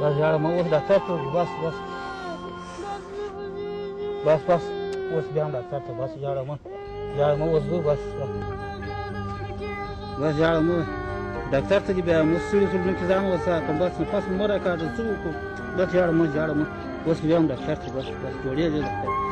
بس ژاړه مه اوس ډاکټر ته بس بس بس بس اوس بیا هم ډاکټر ته بس ژاړه مه اوس ځو بس بس ژاړه مه ډاکټر ته دې بیا مو سړي کې ځان وساتم بس نفس مه راکاږه څه وکړو بس ژاړه مه اوس بیا هم ډاکټر ته بس جوړېږي ډاکټر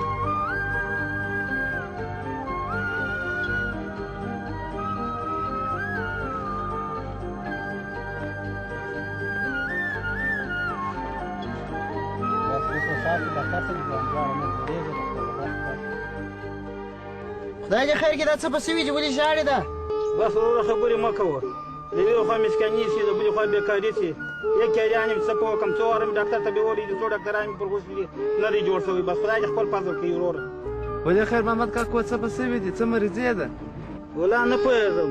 خدای دې خیر کړي دا څه پسې وي چې ولې ژاړې ده بس وروره خبرې مه کوه د یوې خوا مسکیني شي د بلې خوا بېکاري شي یک کیریان یم څه پوه کړم څو واره مې ډاکټر ته بېولي دي څو ډاکټران مې پر غوښتي نه دی جوړ شوی بس خدای دې خپل فضل کوي وروره ولې خیر محمد کاکو څه پسې وي دي څه مریضي ده والله نه پوهېږم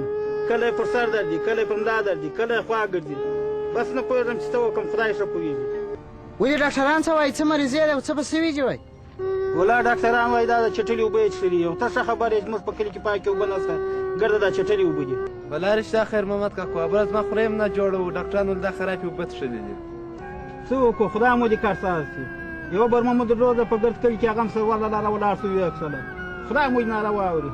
کله یې پر سر درد دي کله یې پر ملا درد دي کله یې خوا ګرځي بس نه پوهېږم چې څه وکړم خدای ښه پوهېږي ولې ډاکټران څه وایي څه مریضي ده څه پسې وي چې وایي والله ډاکټران وایي دا د چټلې اوبه یې څښلي او ته ښه خبر یې زموږ په کلي کې پاکې اوبه نشته ګرده دا چټلې اوبه دي بله رښتیا خیر محمد کاکو بله زما خوله هم نه جوړه و ډاکټرانو دا خرابې اوبه څښلې دي څه وکړو خدای مو دې کار ساز شي یوه برمه مو درلوده په ګرد کلي کې هغه هم سروله لاره ولاړ شو ویې کښله خدای مو دې ناروا اوري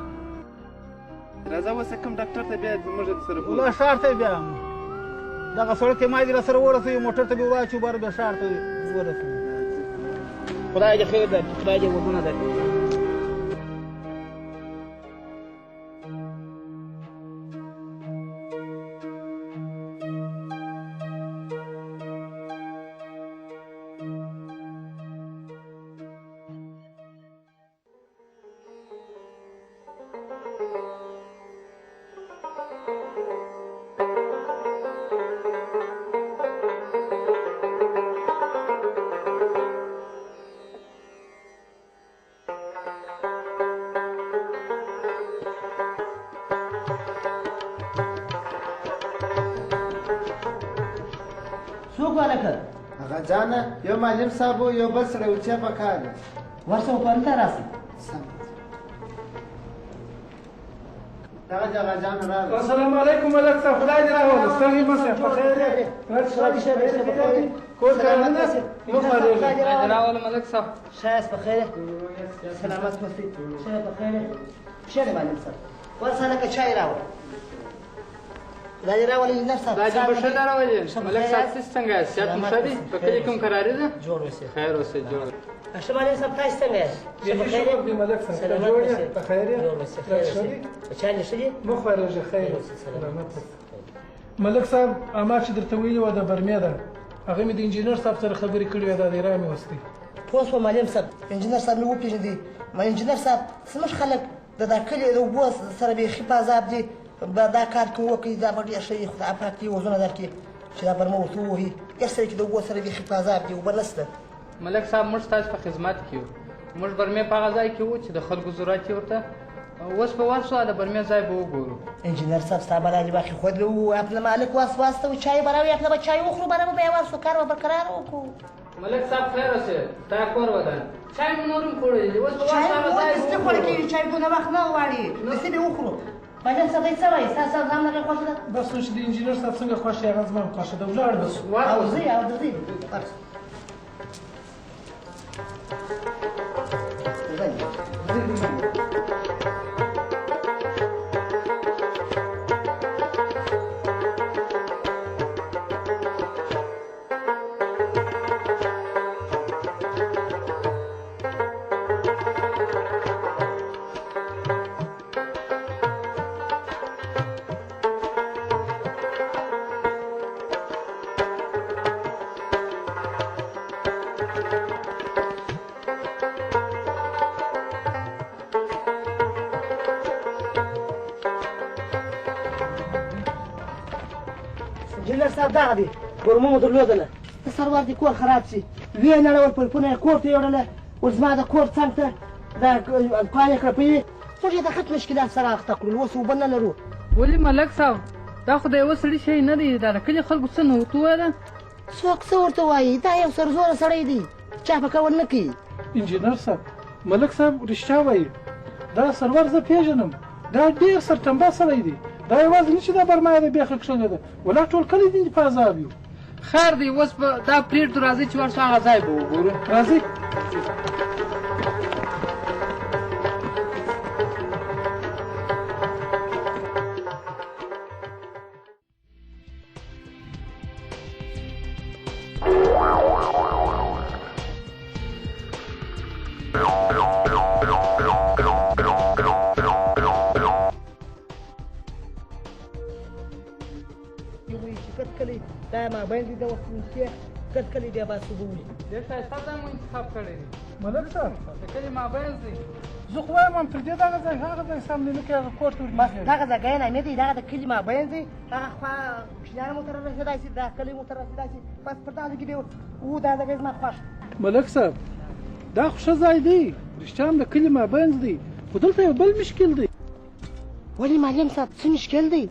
راځه اوس کوم ډاکټر ته بیا موږ سره بولو والله ښار ته یې بیایم دغه سړک یې ما دې راسره ورسوي موټر ته بیا واچو بر بیا ښار ته ورسوي خدای دې خیر درکړي خدای دې ودونه درکړي څوک هلکه هغه جانه یو معلم صاحب و یو بل سړی و چې په کار دی ورشه وپرته راسه دغه هغه جان راغی السلام علیکم ملک صاحب خدای دې راوله ستړي مه شئ په خیر یې کور کارونه مه خارېږئ راوله ملک صاحب شایست په خیر سلامت مستي شای په خیر کښېنه معلم صاحب ورشه هلکه چای راوړه دا دې راولې انجینر صاحب دا دې به ښه راولې ملک صاحب څه څنګه یاست صحت مو ښه دی په کلي کې هم کراري ده جوړ اوسې خیر اوسئ جوړ ښه معلم صاحب تاسو څنګه یاست بیخي شکر دی ملک صاحب ته جوړ یې په خیر یې ښه دي بچیان دې ښه دي مه خوارېږه خیر سلامت ملک صاحب اما چې درته ویلي وه د برمې ده هغه مې د انجینر صاحب سره خبرې کړې وې دا دې را مې وستې پوه شوم معلم صاحب انجینر صاحب مې وپېژندې ما انجینر صاحب زموږ خلک د دا کلي د اوبو سره بیخي په عذاب دي دا کار کوم وکړي دا به ډېر ښه وي خدای پاک دې وزونه درکړي چې دا برمه ورته ووهي هېڅ سړی چې د اوبو سره بیخي په عذاب دي اوبه نشته ملک صاحب موږ ستاسو په خدمت کې یو موږ برمې په هغه ځای کې وو چې د خلکو ضرورت یې ورته اوس په ورسو د برمې ځای به وګورو انجینر صاحب ستا به راځي باقي خود له اپله مالک واسطه و چای به راوړي اپله به چای وخورو بره به بیا ورسو کار به برقرار وکړو ملک صاحب خیر اوسې تا کور ودان چای مو نور هم خوړلی دی اوس په چای ورسو هغه ځای اوس نه خوړل کېږي چای دونه وخت نه غواړي داسې به وخورو معلم صاحب څه وایي ستاسو ځان هغې خوښه ده بس نو چې د انجینر صاحب څنګه خوښ یې هغه زما هم خوښه ده ولاړ به شو او ځئ او درځئ انجینر صاحب دغه دی برمه مو درلودله د سرور دې کور خراب شي ویې نړول پلپونه یې کور ته یوړله اوس زما د کور څنګ ته دا کال یې کړه په یوې موږ یې د خط مشکلات سره اخته کړو اوس اوبه نه لرو ولې ملک صاحب دا خو د یوه سړي شی نه دی دا د کلي خلکو څه نه ورته وویله څوک څه ورته وایي دا یو سرزوره سړی دی چا په کول نه کوي انجینر صاحب ملک صاحب رښتیا وایي دا سرور زه پېژنم دا ډېر سرټمبه سړی دی دا یوازې نه چې دا برمایه ده بیخه کښلې ده ولا ټول کلی دی په عذاب یو خیر دی اوس به دا پرېږدو راځئ چې ورسو هغه ځای به وګورو راځئ. دا مابین دي د وخت کې کټ کلی بیا باسو بولي ډېر ښایسته ځای مو انتخاب کړی دی ملک صاحب د کلي مابین دی زه خو وایم هم تر دې دغه ځای هغه ځای سم دی لکه هغه کور ته بس دغه ځای نه دی دغه د کلي مابین دی هغه خوا کوچنیان مو تر رسېدای شي دا کلی مو تر رسېدای شي بس پر دغه کې دی او دا ځای زما خوښ ملک صاحب دا خو ښه ځای دی رښتیا هم د کلي مابین دی خو دلته یو بل مشکل دی ولې معلم صاحب څه مشکل دی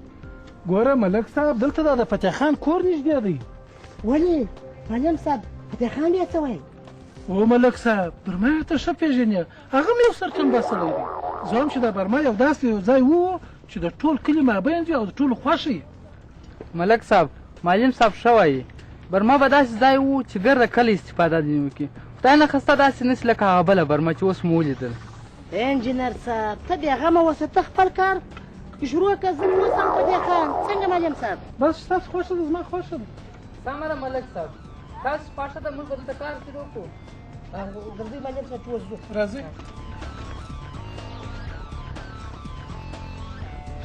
ګوره ملک صاحب دلته دا د فتح خان کور نږدې دی ولې معلم صاحب فتح خان بیا څه وایي او ملک صاحب برما ته ښه پېژنې هغه مې یو سرطن باسلی دی زه هم چې دا برما یو داسې یو ځای و چې د ټول کلي مابین دی او د ټولو خوښ یي ملک صاحب معلم صاحب ښه وایي برما به داسې ځای و چې ګرده کله استفاده دې وکړي خدای نخسته داسې نسي لکه هغه بله برما چې اوس مو ولیدل انجینر صاحب ته بېغمه اوسه ته خپل کار شروع کړه زه اوس هم فتح خان څنګه معلم صاحب بس ستاسو خوښه ده زما خوښه ده سمه ده ملک صاحب تاسو خوښه ده موږ به دلته کار شروع کړو ګرځئ معلم صاحب چې اوس ځو راځئ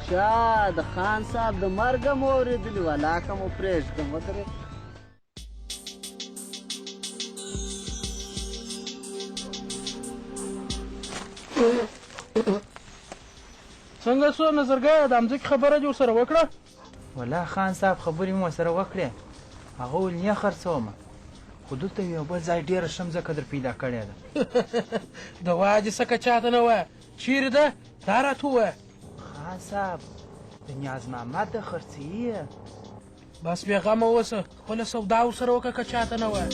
شاه د خان صاحب د مرګه مو اورېدلي ولاکه مو پرېږدم ودرې څنګه سو نظرګاه د همځکې خبره دې ورسره وکړه والله خان صاحب خبرې مو ورسره وکړې هغه ویل نه خرڅومه خو دلته یو بل ځای ډېره ښه مځکه در پیدا کړې ده د واجې څه که چاته نه وایه چیرې ده دا راته ووایه خان صاحب د نیاز محمد د خرڅوي بس بېغمه اوسه خپله سودا ورسره وکړه که چاته نه وایه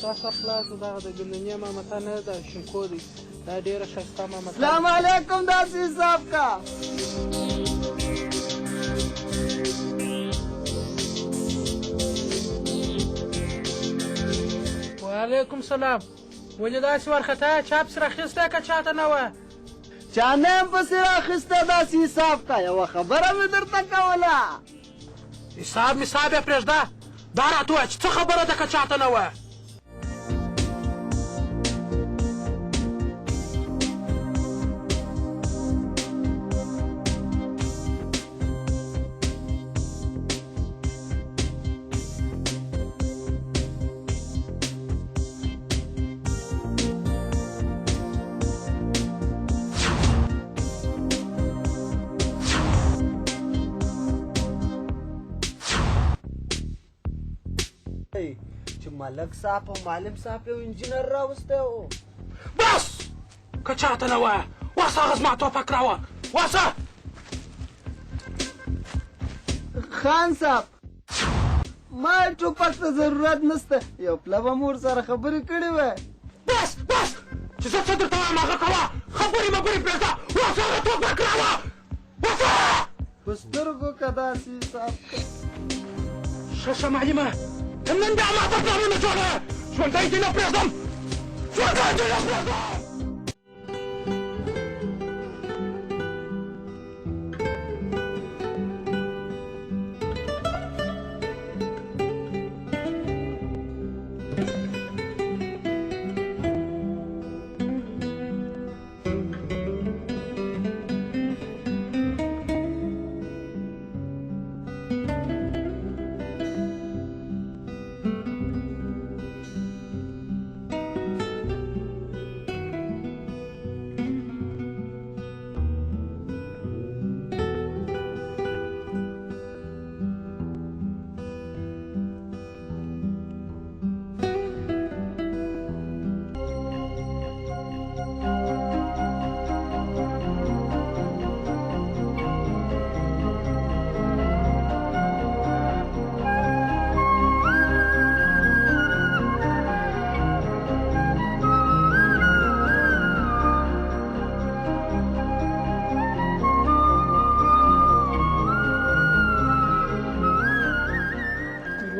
ستاسو خلاص دغه د ګندنیا مامتا نه ده شینکو دی دا ډېره ښایسته مامتا سلام علیکم داسې حساب کا وعلیکم سلام ولې داسې وارخطا چا پسې راخیستی که چاته نه وه چا نه یم پسې راخیسته داسې حساب کا یوه خبره مې درته کوله حساب مساب یې پرېږده دا راته ووایه چې څه خبره ده که چاته نه وه چې ملک صاحب او معلم صاحب یو انجینر راوستی و بس که چاته نه وایه واسه هغه زما ټوپک راوه واسه خان صاحب ما ټوپک ته ضرورت نسته یو پله به مو ورسره خبرې کړې وی بس بس چې زه څه درته وایم هغه کوه خبرې مبرې پرېږده واسه هغه ټوپک راوه واسه په سترګو که داسې حساب ښه ښه معلمه نن بیا ماته پلانونه جوړه ژوندی دې نه پرېږدم ژوندی دې نه پرېږدم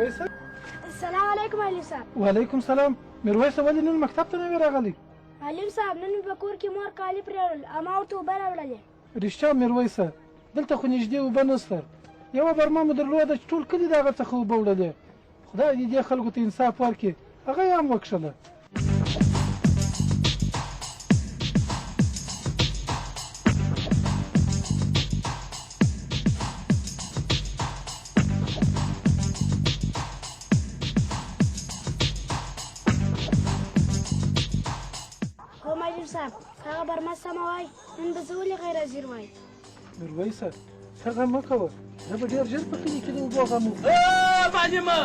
میرویسه السلام علیکم معلم صاحب. وعلیکم سلام. میرویسه ولې نن مکتب ته نه وې راغلی؟ معلم صاحب نن مې په کور کې مور کالي پرېړل اما ورته اوبه راوړلې. رښتیا میرویسه دلته خو نږدې اوبه نشته. یوه برمه مو درلوده چې ټول کلي د هغه څخه اوبه وړلې. خدای دې دې خلکو ته انصاف ورکړي، هغه یې هم وکښله. هو معلم صاحب هغه برمه سمه وایي نن به زه ولې غیر حاضر وایي؟ میرویسه ته غم مه کوه، زه به ډېر ژر په کلي کې د اوبو غم وکړم. معلمه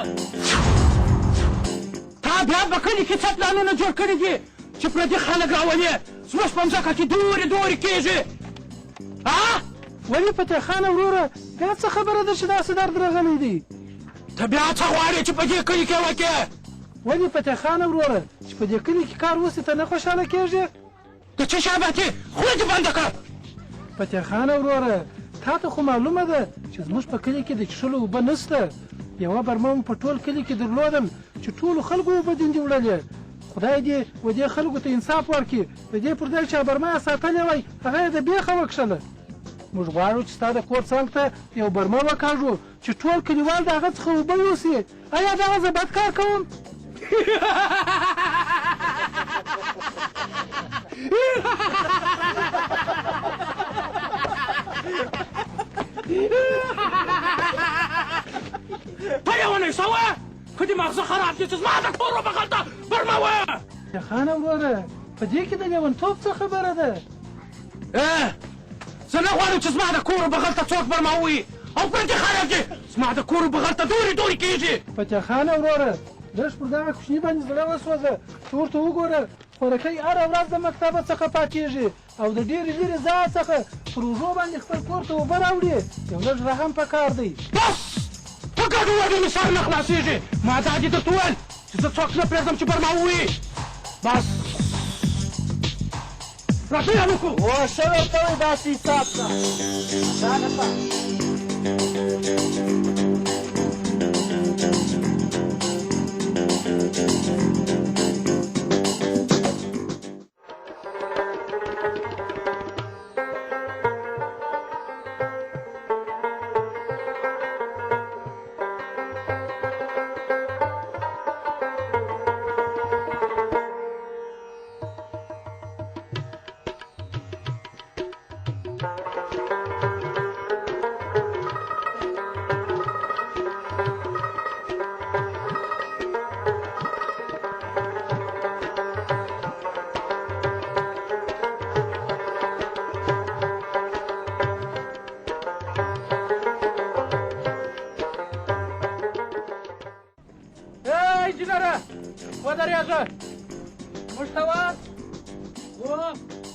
تا بیا په کلي کې څه پلانونه جوړ کړي دي چې پردي خلک راولې زموږ په مځکه کې دورې دورې کېږي؟ ولې فتح خانه وروره بیا څه خبره ده چې داسې درد راغلی دی؟ ته بیا څه غواړې چې په دې کلي کې وکړې؟ ولې فتح خانه وروره چې په دې کلي کې کار وسي ته نه خوشحاله کېږې؟ د څه شابتې خوله دې بنده کړه. فتح خانه وروره تا ته خو معلومه ده چې زموږ په کلي کې د څښلو اوبه نشته. یوه برمه مو په ټول کلي کې درلودل چې ټولو خلکو اوبه دندې وړلې. خدای دې و دې خلکو ته انصاف ورکړي، د دې پر ځای چې برمه یې ساتلې وای هغه یې د بیخه وکښله. موږ غواړو چې ستا د کور څنګ ته یو برمه وکاږو چې ټول کلیوال د هغه څخه اوبه یوسي. ایا دغه زه بد کار کوم؟ ته یې ونې سوه که دې مغزه خراب دي چې زما د کور وبغلته برمه وه. خانه وروره په دې کې د لیونتوب څه خبره ده؟ زه نه غواړم چې زما د کور وبغلته څوک برمه ووي او پردي خلک دي زما د کور وبغلته دورې دورې کېږي. فتح خانه وروره لږ پر دغه کوچني باندې زړه وسوځه، ته ورته وګوره خورکۍ هره ورځ د مکتبه څخه پاکېږي او د ډېرې لرې ځای څخه پر اوږو باندې خپل کور ته اوبه راوړي. یو لږ رحم پکار دی. بس په ګډوډۍ مې سر نه خلاصېږي. ما دا دې درته وویل چې زه څوک نه پرېږدم چې برمه ووي. بس راځئ هلکو ښه ورته وایي داسې حساب کړه. انجینره ودرېږه موږ ته وا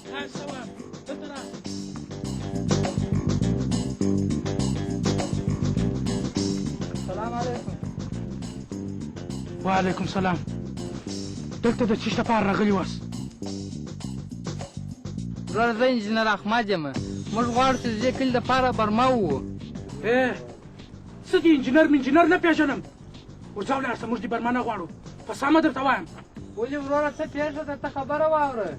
خیر شوه دلته راشه. سلام علیکم. وعلیکم سلام. دلته د څه لپاره راغلي واست؟ وروره زه انجینر احمد یم. موږ غواړو چې د دې کلي دپاره برمه ووو. څه دي انجینر نه پېژنم. ورځه ولاړ شه موږ دې برمه نه غواړو په سمه درته وایم. ولې وروره څه پېښه ده ته خبره واوره.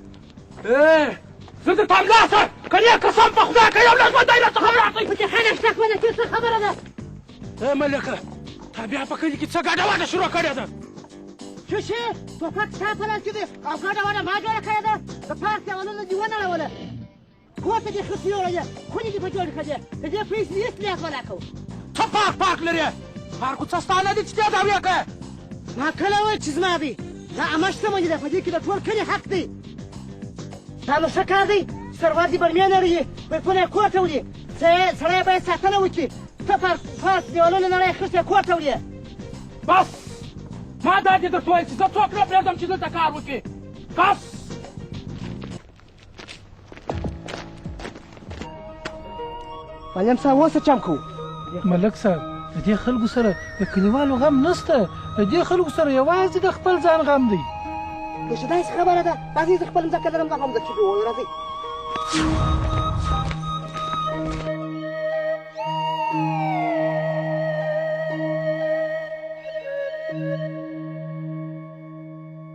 زه درته همدا شه که نه قسم په خدای که یو لږ ژوندی راڅخه ولاړ شئ. خلک شک ونه کړي څه خبره ده؟ ملکه تا بیا په کلي کې څه ګډه وډه شروع کړې ده؟ څه شی ټوپک ستا په لاس کې دی او ګډه وډه ما جوړه کړې ده. د پارک دیوالونه دې ونړوله، کور ته دې خصي وړلې، خونې دې په جوړ کړې، د دې پیسې هېڅ لیاق ولا کوو. ته پارک لرې؟ پارکو څه ستا نه دي چې دې دعوې کړې؟ ما کله وویل چې زما دی، دا عامه شتمني ده، په دې کې د ټول کلي حق دی. دا نو ښه کار دی چې سروار دې برمې لري، پایپونه یې کور ته وړي. سړی باید ساتنه وکړي. ته پارک دیوالونه نړۍ اخیستی کور ته وړي. بس ما دا دې درته ویل چې زه څوک نه پرېږدم چې دلته کار وکړي. بس معلم صاحب اوس څه چم کوو؟ ملک صاحب د دې خلکو سره د کلیوالو غم نشته، د دې خلکو سره یوازې د خپل ځان غم دی. که چې داسې خبره ده راځئ زه خپل مځکه لرم دغه مځکې کې ووایو راځئ. وي